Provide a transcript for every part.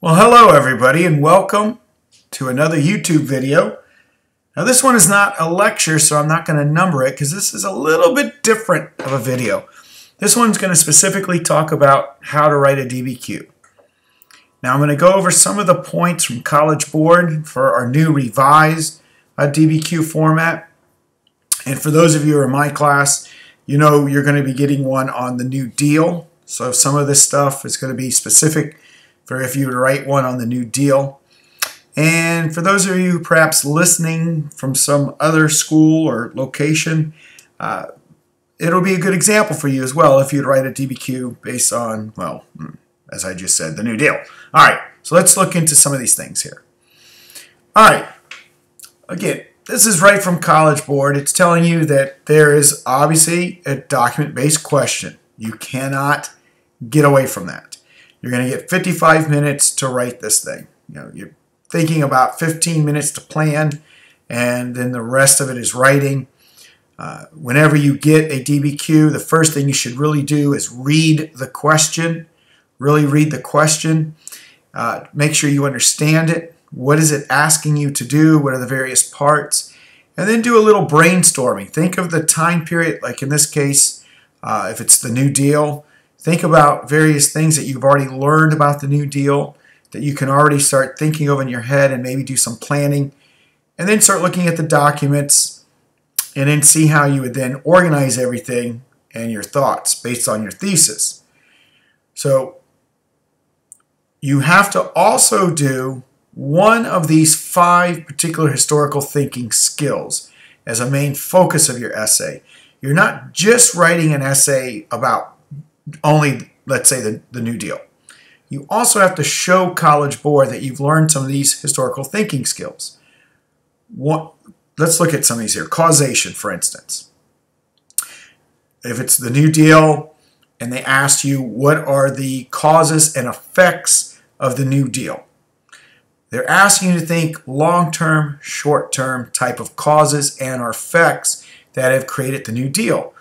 Well, hello everybody and welcome to another YouTube video. Now this one is not a lecture, so I'm not going to number it because this is a little bit different of a video. This one's going to specifically talk about how to write a DBQ. Now I'm going to go over some of the points from College Board for our new revised DBQ format. And for those of you who are in my class, you know you're going to be getting one on the New Deal. So some of this stuff is going to be specific for if you were to write one on the New Deal. And for those of you perhaps listening from some other school or location, it'll be a good example for you as well if you'd write a DBQ based on, well, as I just said, the New Deal. All right, so let's look into some of these things here. All right, again, this is right from College Board. It's telling you that there is obviously a document-based question. You cannot get away from that. You're going to get 55 minutes to write this thing. You know, you're thinking about 15 minutes to plan, and then the rest of it is writing. Whenever you get a DBQ, the first thing you should really do is read the question. Really read the question. Make sure you understand it. What is it asking you to do? What are the various parts? And then do a little brainstorming. Think of the time period, like in this case, if it's the New Deal. Think about various things that you've already learned about the New Deal that you can already start thinking of in your head and maybe do some planning. And then start looking at the documents and then see how you would then organize everything and your thoughts based on your thesis. So you have to also do one of these 5 particular historical thinking skills as a main focus of your essay. You're not just writing an essay about only, let's say, the New Deal. You also have to show College Board that you've learned some of these historical thinking skills. Let's look at some of these here. Causation, for instance. If it's the New Deal and they asked you what are the causes and effects of the New Deal, they're asking you to think long-term, short-term type of causes and effects that have created the New Deal.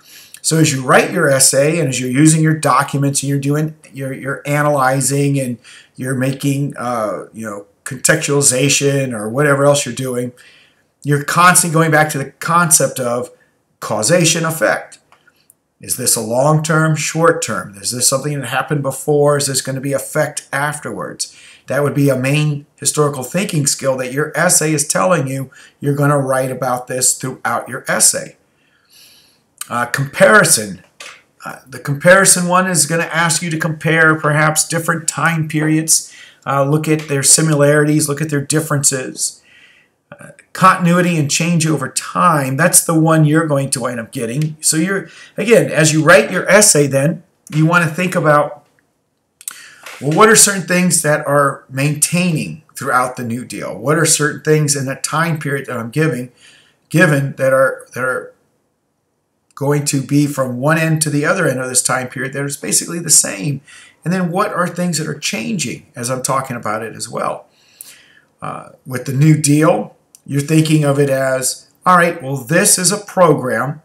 So as you write your essay and as you're using your documents and you're analyzing and you're making contextualization or whatever else you're doing, you're constantly going back to the concept of causation effect. Is this a long-term, short-term? Is this something that happened before? Is this going to be effect afterwards? That would be a main historical thinking skill that your essay is telling you you're going to write about this throughout your essay. Comparison. The comparison one is going to ask you to compare perhaps different time periods, look at their similarities, look at their differences. Continuity and change over time, that's the one you're going to wind up getting. So again, as you write your essay then, you want to think about, well, what are certain things that are maintaining throughout the New Deal? What are certain things in that time period that I'm given that are going to be from one end to the other end of this time period that is basically the same? And then what are things that are changing as I'm talking about it as well? With the New Deal, you're thinking of it as, all right, well, this is a program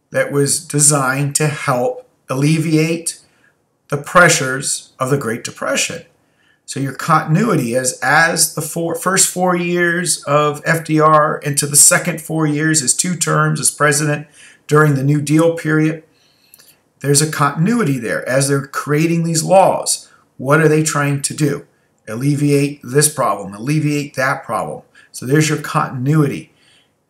that was designed to help alleviate the pressures of the Great Depression. So your continuity is as the first 4 years of FDR into the second 4 years, his 2 terms as president during the New Deal period, there's a continuity there. As they're creating these laws, what are they trying to do? Alleviate this problem, alleviate that problem. So there's your continuity.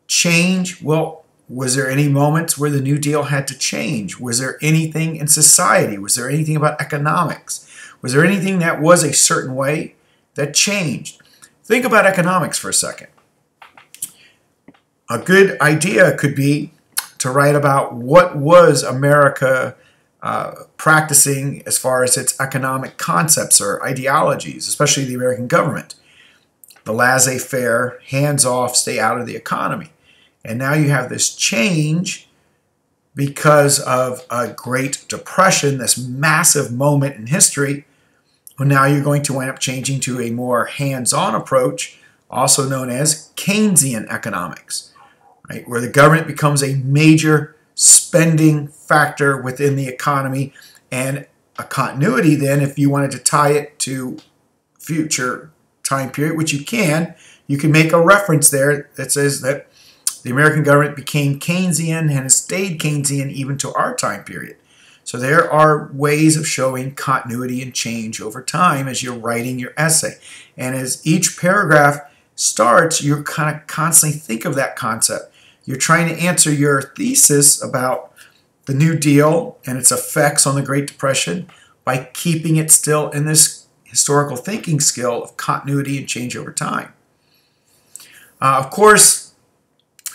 Change, well, was there any moments where the New Deal had to change? Was there anything in society? Was there anything about economics? Was there anything that was a certain way that changed? Think about economics for a second. A good idea could be to write about what was America practicing as far as its economic concepts or ideologies, especially the American government. The laissez-faire, hands-off, stay out of the economy. And now you have this change because of a Great Depression, this massive moment in history. Well, now you're going to wind up changing to a more hands-on approach, also known as Keynesian economics, right? Where the government becomes a major spending factor within the economy, and a continuity then, if you wanted to tie it to future time period, which you can make a reference there that says that the American government became Keynesian and has stayed Keynesian even to our time period. So there are ways of showing continuity and change over time as you're writing your essay. And as each paragraph starts, you're kind of constantly think of that concept. You're trying to answer your thesis about the New Deal and its effects on the Great Depression by keeping it still in this historical thinking skill of continuity and change over time. Of course,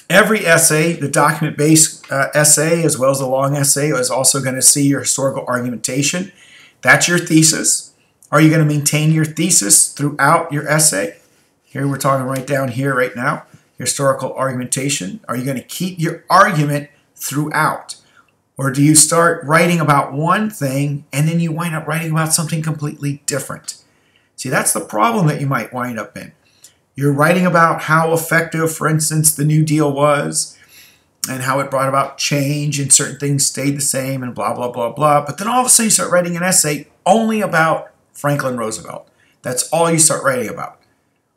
every essay, the document-based essay as well as the long essay, is also going to see your historical argumentation. That's your thesis. Are you going to maintain your thesis throughout your essay? Here we're talking right down here right now, historical argumentation. Are you going to keep your argument throughout? Or do you start writing about one thing and then you wind up writing about something completely different? See, that's the problem that you might wind up in. You're writing about how effective, for instance, the New Deal was and how it brought about change and certain things stayed the same and blah, blah, blah, blah. But then all of a sudden you start writing an essay only about Franklin Roosevelt. That's all you start writing about.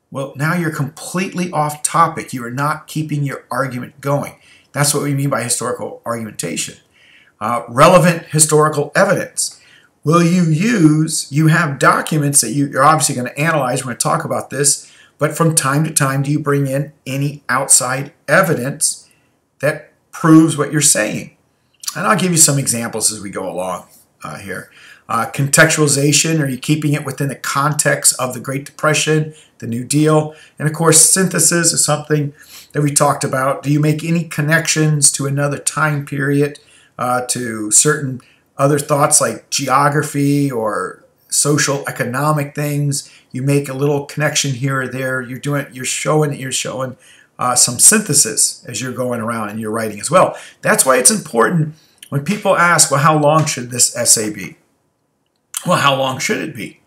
Well, now you're completely off topic. You are not keeping your argument going. That's what we mean by historical argumentation. Relevant historical evidence. Will you have documents that you're obviously going to analyze. We're going to talk about this. But from time to time, do you bring in any outside evidence that proves what you're saying? And I'll give you some examples as we go along here. Contextualization, are you keeping it within the context of the Great Depression, the New Deal? And of course, synthesis is something that we talked about. Do you make any connections to another time period, to certain other thoughts like geography or social economic things? You make a little connection here or there. You're showing some synthesis as you're going around and you're writing as well. That's why it's important when people ask, well, how long should this essay be? Well, how long should it be?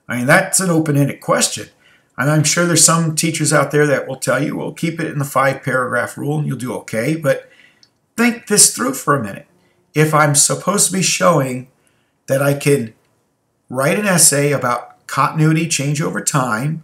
I mean, that's an open-ended question. And I'm sure there's some teachers out there that will tell you, well, keep it in the 5-paragraph rule and you'll do okay. But think this through for a minute. If I'm supposed to be showing that I can write an essay about continuity, change over time,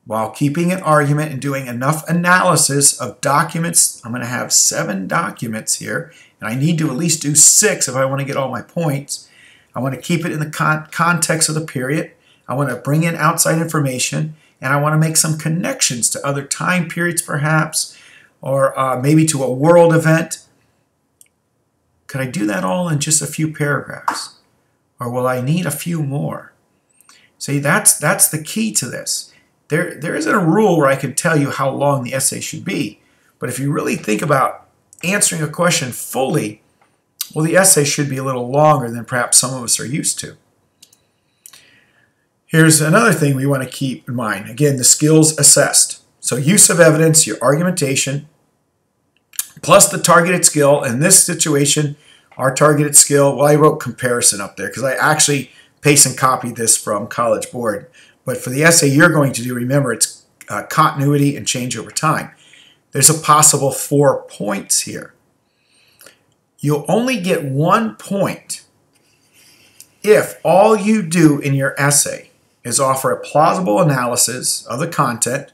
while keeping an argument and doing enough analysis of documents, I'm going to have 7 documents here, and I need to at least do 6 if I want to get all my points. I want to keep it in the context of the period. I want to bring in outside information, and I want to make some connections to other time periods perhaps, or maybe to a world event. Could I do that all in just a few paragraphs? Or will I need a few more? See, that's the key to this. There isn't a rule where I can tell you how long the essay should be. But if you really think about answering a question fully, well, the essay should be a little longer than perhaps some of us are used to. Here's another thing we want to keep in mind. Again, the skills assessed. So use of evidence, your argumentation, plus the targeted skill. In this situation, our targeted skill, well, I wrote comparison up there because I actually paste and copied this from College Board. But for the essay you're going to do, remember, it's continuity and change over time. There's a possible 4 points here. You'll only get 1 point if all you do in your essay is offer a plausible analysis of the content,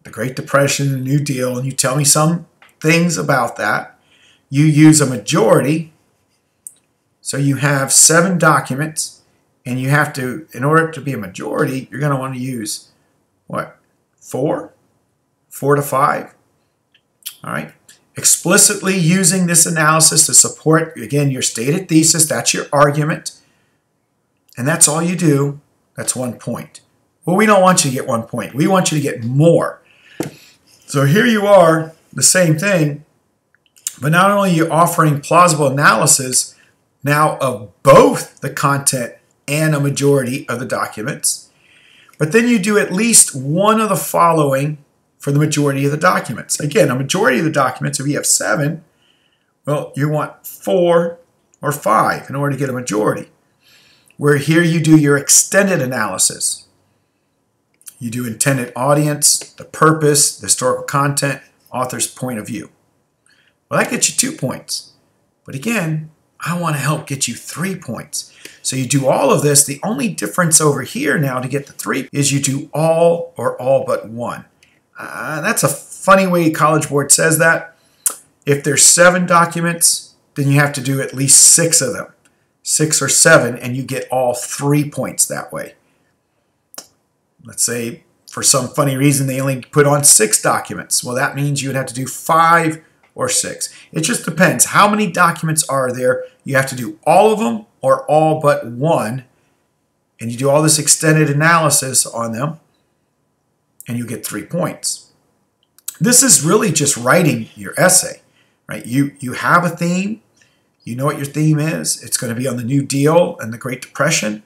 the Great Depression, the New Deal, and you tell me some things about that. You use a majority, so you have 7 documents, and you have to, in order to be a majority, you're going to want to use, what, 4? 4 to 5? All right. Explicitly using this analysis to support, again, your stated thesis. That's your argument. And that's all you do. That's 1 point. Well, we don't want you to get 1 point. We want you to get more. So here you are, the same thing, but not only are you offering plausible analysis now of both the content and a majority of the documents, but then you do at least one of the following for the majority of the documents. Again, a majority of the documents, if you have 7, well, you want 4 or 5 in order to get a majority. Where here you do your extended analysis. You do intended audience, the purpose, the historical content, author's point of view. Well, that gets you 2 points. But again, I want to help get you 3 points. So you do all of this. The only difference over here now to get the 3 is you do all or all but one. That's a funny way College Board says that. If there's 7 documents, then you have to do at least 6 of them. 6 or 7, and you get all 3 points that way. Let's say for some funny reason they only put on 6 documents. Well, that means you would have to do 5 or 6. It just depends. How many documents are there? You have to do all of them or all but one, and you do all this extended analysis on them, and you get 3 points. This is really just writing your essay, right? You have a theme. You know what your theme is. It's going to be on the New Deal and the Great Depression.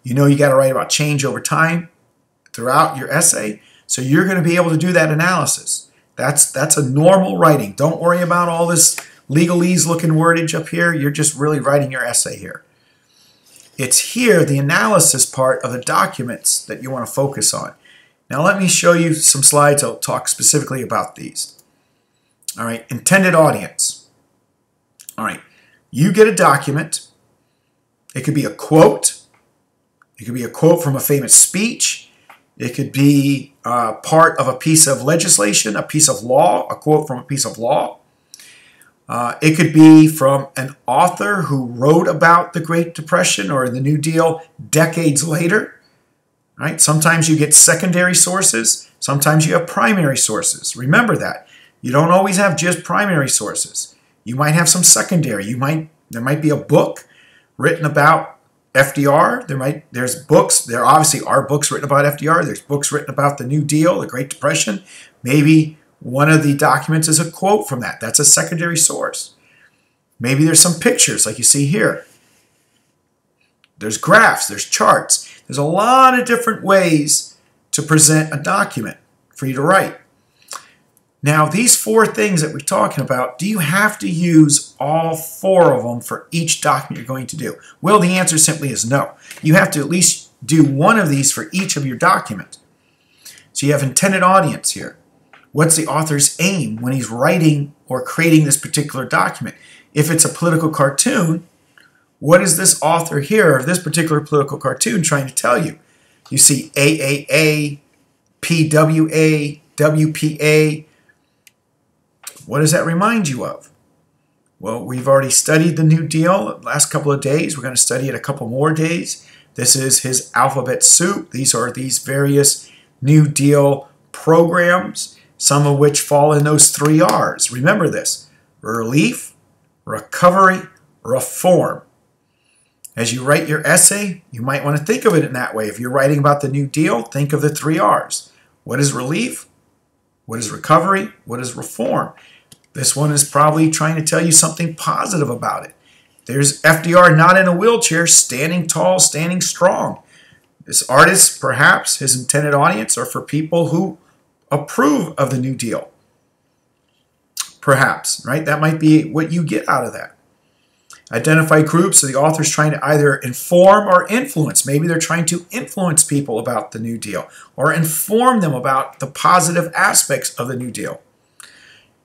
You know you got to write about change over time throughout your essay. So you're going to be able to do that analysis. That's a normal writing. Don't worry about all this legalese looking wordage up here. You're just really writing your essay here. It's here, the analysis part of the documents, that you want to focus on. Now let me show you some slides. I'll talk specifically about these. All right, intended audience. All right, you get a document. It could be a quote. It could be a quote from a famous speech. It could be part of a piece of legislation, a piece of law, a quote from a piece of law. It could be from an author who wrote about the Great Depression or the New Deal decades later. Right? Sometimes you get secondary sources. Sometimes you have primary sources. Remember that. You don't always have just primary sources. You might have some secondary. There might be a book written about FDR. There's books. There obviously are books written about FDR. There's books written about the New Deal, the Great Depression. Maybe one of the documents is a quote from that. That's a secondary source. Maybe there's some pictures like you see here. There's graphs. There's charts. There's a lot of different ways to present a document for you to write. Now, these 4 things that we're talking about, do you have to use all 4 of them for each document you're going to do? Well, the answer simply is no. You have to at least do one of these for each of your documents. So you have intended audience here. What's the author's aim when he's writing or creating this particular document? If it's a political cartoon, what is this author here of this particular political cartoon trying to tell you? You see AAA, PWA, WPA. What does that remind you of? Well, we've already studied the New Deal the last couple of days. We're going to study it a couple more days. This is his alphabet soup. These are these various New Deal programs, some of which fall in those 3 R's. Remember this: relief, recovery, reform. As you write your essay, you might want to think of it in that way. If you're writing about the New Deal, think of the 3 R's. What is relief? What is recovery? What is reform? This one is probably trying to tell you something positive about it. There's FDR not in a wheelchair, standing tall, standing strong. This artist, perhaps, his intended audience are for people who approve of the New Deal. Perhaps, right? That might be what you get out of that. Identify groups, so the author's trying to either inform or influence. Maybe they're trying to influence people about the New Deal or inform them about the positive aspects of the New Deal.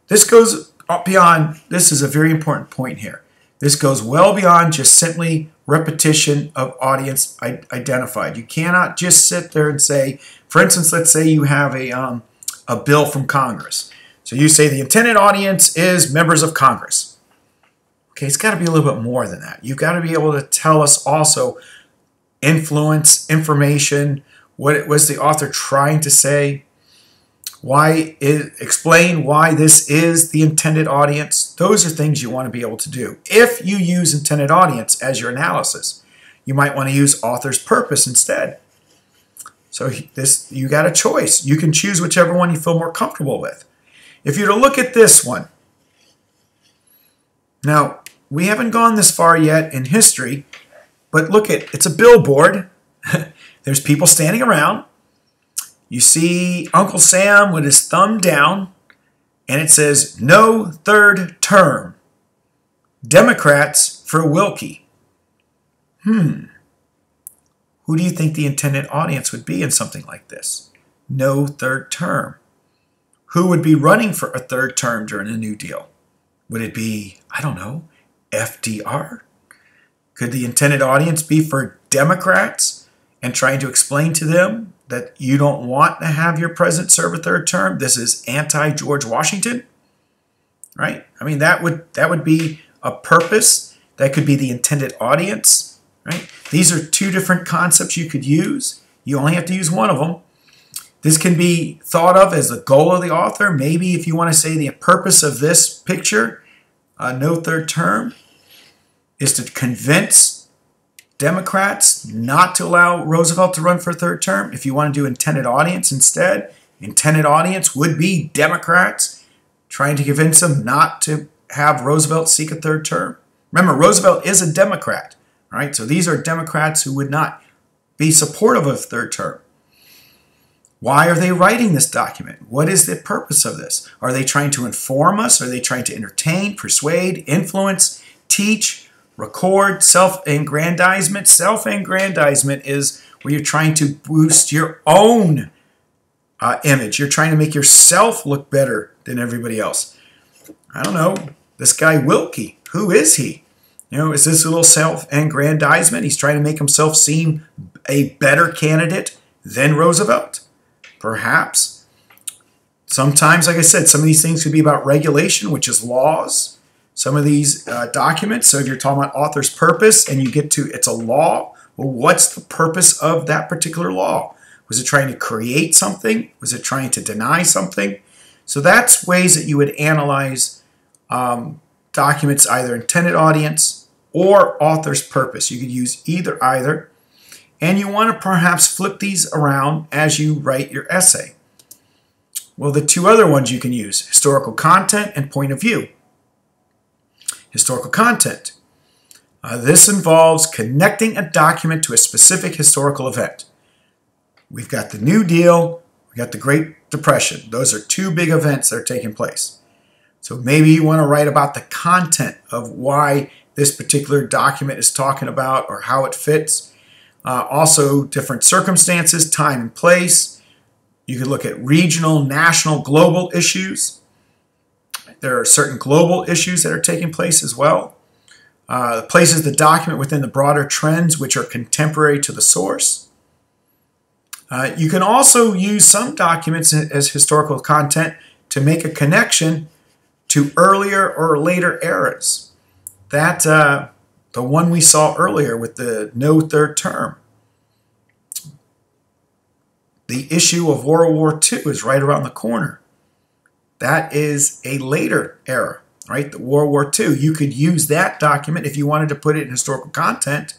This goes beyond, this is a very important point here. This goes well beyond just simply repetition of audience identified. You cannot just sit there and say, for instance, let's say you have a bill from Congress. So you say the intended audience is members of Congress. Okay, it's got to be a little bit more than that. You've got to be able to tell us also influence, information, what was the author trying to say, explain why this is the intended audience. Those are things you want to be able to do. If you use intended audience as your analysis, you might want to use author's purpose instead. So you got a choice. You can choose whichever one you feel more comfortable with. If you're to look at this one, now, we haven't gone this far yet in history, but look it's a billboard. There's people standing around. You see Uncle Sam with his thumb down, and it says, "No third term. Democrats for Wilkie." Who do you think the intended audience would be in something like this? No third term. Who would be running for a third term during the New Deal? Would it be, I don't know, FDR? Could the intended audience be for Democrats and trying to explain to them that you don't want to have your president serve a third term? This is anti-George Washington, right? I mean, that would be a purpose. That could be the intended audience, right? These are two different concepts you could use. You only have to use one of them. This can be thought of as the goal of the author. Maybe if you want to say the purpose of this picture, no third term, is to convince Democrats not to allow Roosevelt to run for a third term. If you want to do intended audience instead, intended audience would be Democrats trying to convince them not to have Roosevelt seek a third term. Remember, Roosevelt is a Democrat, right? So these are Democrats who would not be supportive of a third term. Why are they writing this document? What is the purpose of this? Are they trying to inform us? Are they trying to entertain, persuade, influence, teach, record, self-aggrandizement? Self-aggrandizement is where you're trying to boost your own image. You're trying to make yourself look better than everybody else. I don't know. This guy Wilkie, who is he? You know, is this a little self-aggrandizement? He's trying to make himself seem a better candidate than Roosevelt? Perhaps. Sometimes, like I said, some of these things could be about regulation, which is laws. Some of these documents, so if you're talking about author's purpose and you get to it's a law, well, what's the purpose of that particular law? Was it trying to create something? Was it trying to deny something? So that's ways that you would analyze documents, either intended audience or author's purpose. You could use either. And you want to perhaps flip these around as you write your essay. Well, the two other ones you can use, historical content and point of view. Historical content. This involves connecting a document to a specific historical event. We've got the New Deal, we've got the Great Depression. Those are two big events that are taking place. So maybe you want to write about the content of why this particular document is talking about or how it fits. Also, different circumstances, time and place. You could look at regional, national, global issues. There are certain global issues that are taking place as well. Places the document within the broader trends which are contemporary to the source. You can also use some documents as historical content to make a connection to earlier or later eras. That the one we saw earlier with the no third term. The issue of World War II is right around the corner. That is a later era, right? The World War II. You could use that document if you wanted to put it in historical content.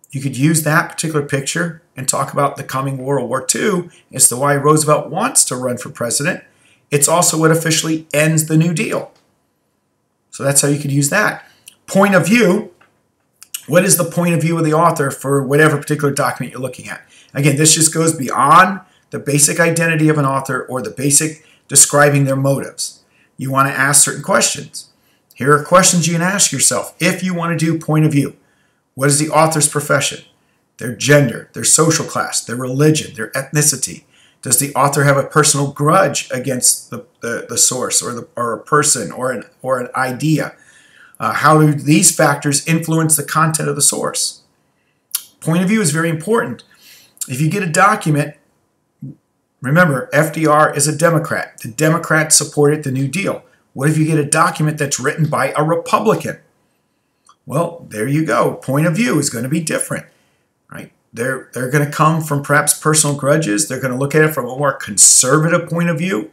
You could use that particular picture and talk about the coming World War II as to why Roosevelt wants to run for president. It's also what officially ends the New Deal. So that's how you could use that. Point of view. What is the point of view of the author for whatever particular document you're looking at? Again, this just goes beyond the basic identity of an author or the basic describing their motives. You want to ask certain questions. Here are questions you can ask yourself if you want to do point of view. What is the author's profession? Their gender, their social class, their religion, their ethnicity. Does the author have a personal grudge against the source or a person or an idea? How do these factors influence the content of the source? Point of view is very important. If you get a document, remember, FDR is a Democrat. The Democrats supported the New Deal. What if you get a document that's written by a Republican? Well, there you go. Point of view is going to be different, right? They're going to come from perhaps personal grudges. They're going to look at it from a more conservative point of view.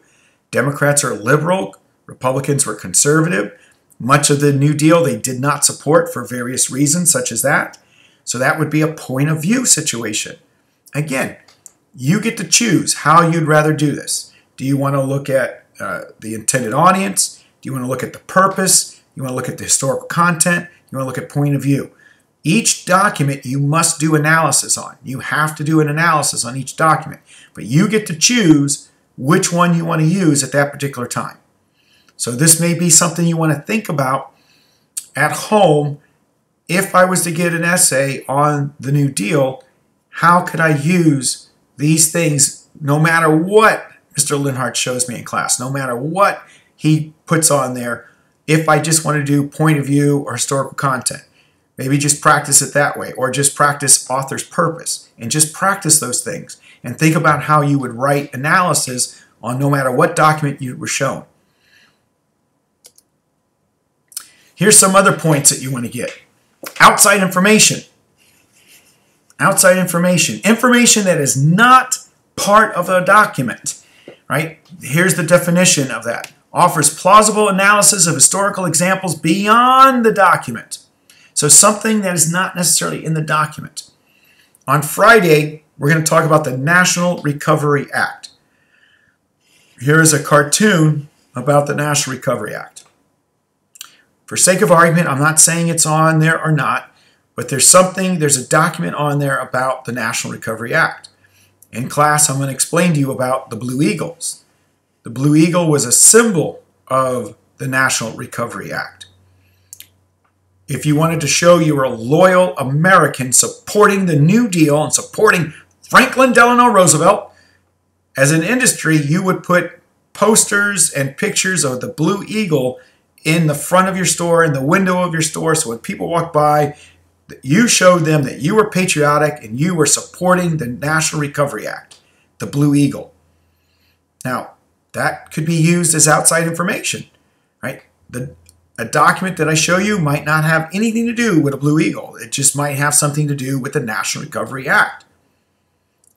Democrats are liberal. Republicans were conservative. Much of the New Deal they did not support for various reasons, such as that. So that would be a point of view situation. Again, you get to choose how you'd rather do this. Do you want to look at the intended audience? Do you want to look at the purpose? You want to look at the historical content? You want to look at point of view? Each document you must do analysis on. You have to do an analysis on each document. But you get to choose which one you want to use at that particular time. So this may be something you want to think about at home. If I was to get an essay on the New Deal, how could I use these things no matter what Mr. Linhart shows me in class, no matter what he puts on there, if I just want to do point of view or historical content? Maybe just practice it that way, or just practice author's purpose and just practice those things and think about how you would write analysis on no matter what document you were shown. Here's some other points that you want to get. Outside information. Outside information. Information that is not part of a document, right? Here's the definition of that. Offers plausible analysis of historical examples beyond the document. So something that is not necessarily in the document. On Friday, we're going to talk about the National Recovery Act. Here is a cartoon about the National Recovery Act. For sake of argument, I'm not saying it's on there or not, but there's a document on there about the National Recovery Act. In class, I'm going to explain to you about the Blue Eagles. The Blue Eagle was a symbol of the National Recovery Act. If you wanted to show you were a loyal American supporting the New Deal and supporting Franklin Delano Roosevelt, as an industry, you would put posters and pictures of the Blue Eagle in the front of your store, in the window of your store, so when people walk by, you showed them that you were patriotic and you were supporting the National Recovery Act, the Blue Eagle. Now, that could be used as outside information, right? A document that I show you might not have anything to do with a Blue Eagle. It just might have something to do with the National Recovery Act.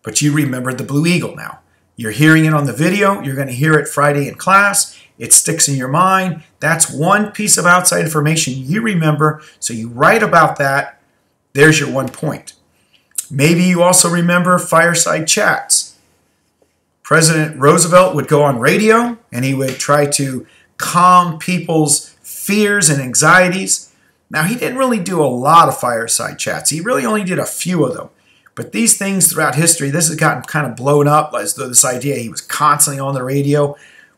But you remember the Blue Eagle now. You're hearing it on the video. You're going to hear it Friday in class. It sticks in your mind. That's one piece of outside information you remember, so you write about that. There's your 1 point. Maybe you also remember fireside chats. President Roosevelt would go on radio and he would try to calm people's fears and anxieties. Now, he didn't really do a lot of fireside chats. He really only did a few of them. But these things throughout history, this has gotten kind of blown up as though this idea he was constantly on the radio.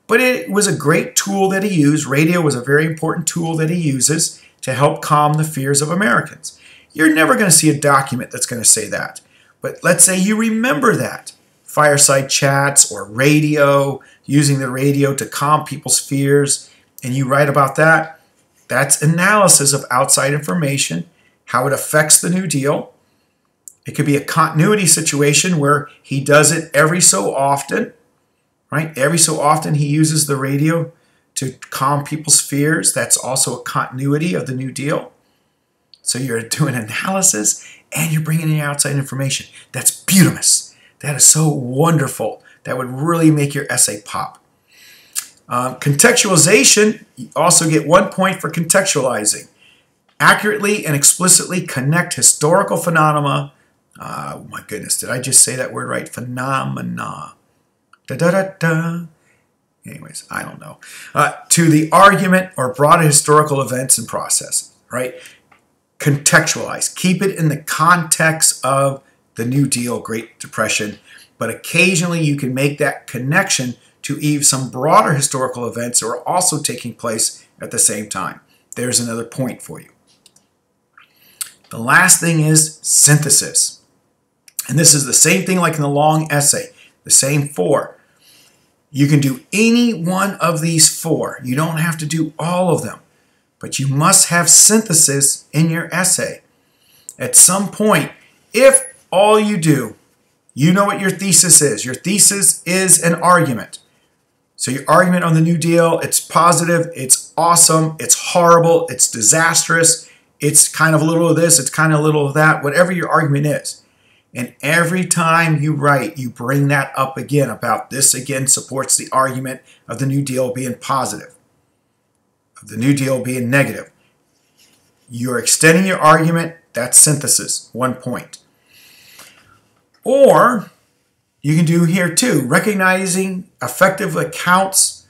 But it was a great tool that he used. Radio was a very important tool that he uses to help calm the fears of Americans. You're never going to see a document that's going to say that. But let's say you remember that. Fireside chats or radio, using the radio to calm people's fears, and you write about that. That's analysis of outside information, how it affects the New Deal. It could be a continuity situation where he does it every so often, right? Every so often he uses the radio to calm people's fears. That's also a continuity of the New Deal. So you're doing analysis and you're bringing in outside information. That's beautimous. That is so wonderful. That would really make your essay pop. Contextualization, you also get 1 point for contextualizing. Accurately and explicitly connect historical phenomena. Oh my goodness, did I just say that word right? Phenomena. Da-da-da-da. Anyways, I don't know. To the argument or broader historical events and processes, right? Contextualize. Keep it in the context of the New Deal, Great Depression, but occasionally you can make that connection to even some broader historical events that are also taking place at the same time. There's another point for you. The last thing is synthesis. And this is the same thing like in the long essay, the same 4. You can do any one of these 4. You don't have to do all of them, but you must have synthesis in your essay. At some point, if all you do, you know what your thesis is. Your thesis is an argument. So your argument on the New Deal, it's positive, it's awesome, it's horrible, it's disastrous, it's kind of a little of this, it's kind of a little of that, whatever your argument is. And every time you write, you bring that up again about this again supports the argument of the New Deal being positive, of the New Deal being negative. You're extending your argument, that's synthesis, 1 point. Or you can do here too, recognizing effectively accounts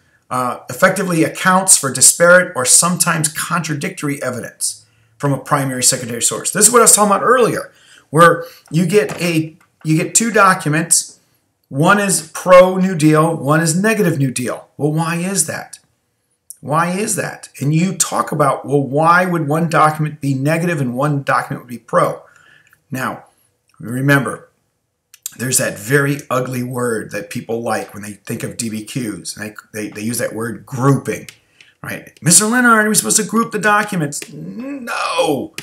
for disparate or sometimes contradictory evidence from a primary secondary source. This is what I was talking about earlier, where you get 2 documents. One is pro New Deal, one is negative New Deal. Well, why is that? Why is that? And you talk about, well, why would one document be negative and one document would be pro? Now, remember, there's that very ugly word that people like when they think of DBQs. And they use that word grouping, right? Mr. Leonard, are we supposed to group the documents? No.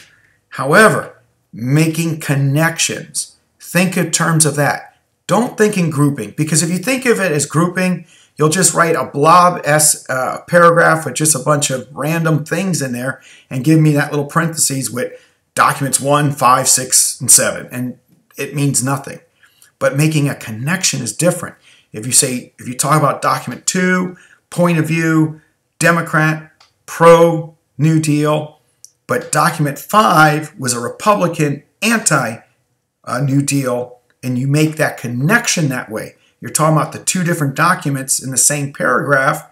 However, making connections, think in terms of that. Don't think in grouping, because if you think of it as grouping, you'll just write a blob paragraph with just a bunch of random things in there and give me that little parentheses with documents 1, 5, 6, and 7, and it means nothing. But making a connection is different. If you talk about document 2, point of view, Democrat, pro New Deal, but document 5 was a Republican anti-New Deal, and you make that connection that way. You're talking about the two different documents in the same paragraph,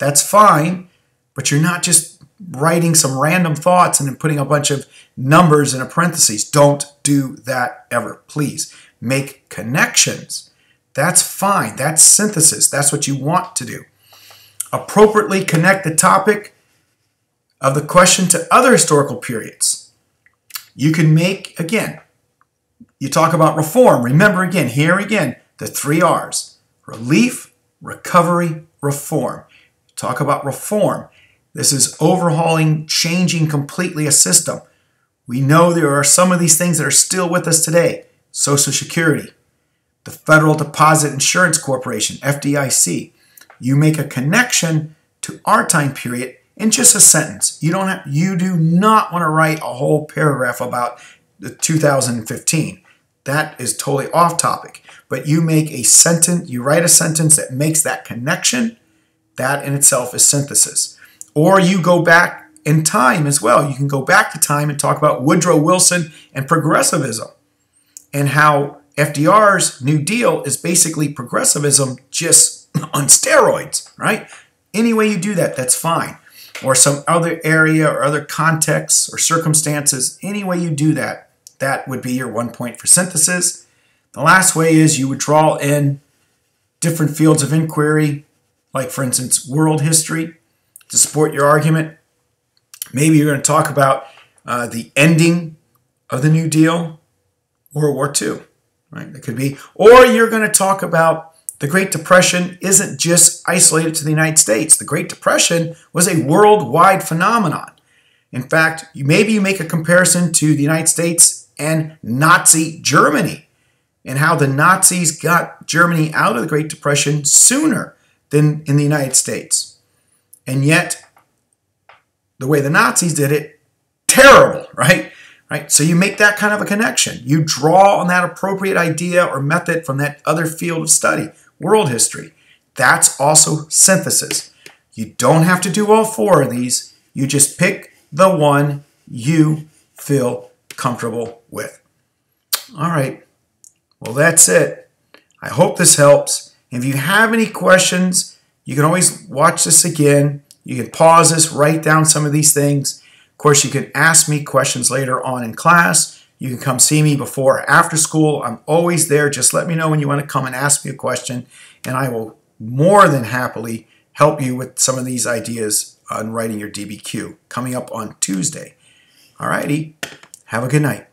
that's fine, but you're not just writing some random thoughts and then putting a bunch of numbers in a parentheses. Don't do that ever, please. Make connections. That's fine. That's synthesis. That's what you want to do. Appropriately connect the topic of the question to other historical periods. You can make, again, you talk about reform. Remember again, here again, the 3 R's. Relief, recovery, reform. Talk about reform. This is overhauling, changing completely a system. We know there are some of these things that are still with us today. Social Security, the Federal Deposit Insurance Corporation, FDIC. You make a connection to our time period in just a sentence. You do not want to write a whole paragraph about the 2015. That is totally off topic. But you make a sentence, you write a sentence that makes that connection. That in itself is synthesis. Or you go back in time as well. You can go back to time and talk about Woodrow Wilson and progressivism and how FDR's New Deal is basically progressivism just on steroids, right? Any way you do that, that's fine. Or some other area or other contexts or circumstances, any way you do that, that would be your 1 point for synthesis. The last way is you would draw in different fields of inquiry, like for instance, world history, to support your argument. Maybe you're going to talk about the ending of the New Deal, World War II, right? That could be. Or you're going to talk about the Great Depression isn't just isolated to the United States. The Great Depression was a worldwide phenomenon. In fact, maybe you make a comparison to the United States and Nazi Germany and how the Nazis got Germany out of the Great Depression sooner than in the United States. And yet, the way the Nazis did it, terrible, right? Right? So you make that kind of a connection. You draw on that appropriate idea or method from that other field of study, world history. That's also synthesis. You don't have to do all 4 of these. You just pick the one you feel comfortable with. All right. Well, that's it. I hope this helps. If you have any questions, you can always watch this again. You can pause this, write down some of these things. Of course, you can ask me questions later on in class. You can come see me before or after school. I'm always there. Just let me know when you want to come and ask me a question, and I will more than happily help you with some of these ideas on writing your DBQ coming up on Tuesday. All righty. Have a good night.